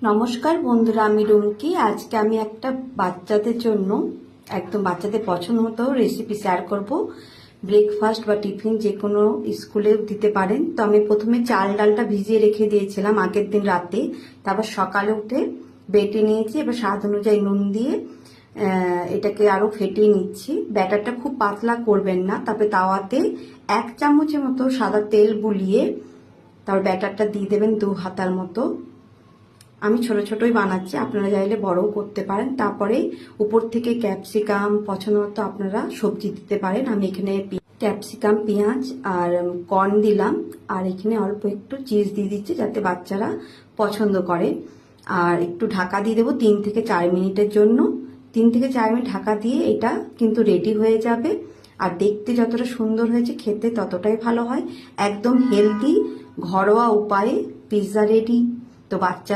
নমস্কার বন্ধুরা, আমি রুমকি। আজকে আমি একটা বাচ্চাদের জন্য একদম বাচ্চাদের পছন্দ মতো রেসিপি শেয়ার করব। ব্রেকফাস্ট বা টিফিন যে কোনো স্কুলে দিতে পারেন। তো আমি প্রথমে চাল ডালটা ভিজিয়ে রেখে দিয়েছিলাম আগের দিন রাতে, তারপর সকালে উঠে বেটে নিয়েছি। এবার স্বাদ অনুযায়ী নুন দিয়ে এটাকে আরো ফেটিয়ে নিচ্ছি। ব্যাটারটা খুব পাতলা করবেন না। তারপরে তাওয়াতে 1 চামচের মতো সাদা তেল বুলিয়ে তারপর ব্যাটারটা দিয়ে দেবেন 2 হাতার মতো। আমি ছোট ছোটই বানাচ্ছি, আপনারা চাইলে বড়ও করতে পারেন। তারপরে উপর থেকে ক্যাপসিকাম পছন্দ মতো আপনারা সবজি দিতে পারেন। আমি এখানে ক্যাপসিকাম, পেঁয়াজ আর কর্ন দিলাম, আর এখানে অল্প একটু চিজ দিয়ে দিচ্ছি যাতে বাচ্চারা পছন্দ করে। আর একটু ঢাকা দিয়ে দেবো 3 থেকে 4 মিনিটের জন্য। 3 থেকে 4 মিনিট ঢাকা দিয়ে এটা কিন্তু রেডি হয়ে যাবে। আর দেখতে যতটা সুন্দর হয়েছে খেতে ততটাই ভালো হয়। একদম হেলদি ঘরোয়া উপায়ে পিৎজা রেডি। তো বাচ্চা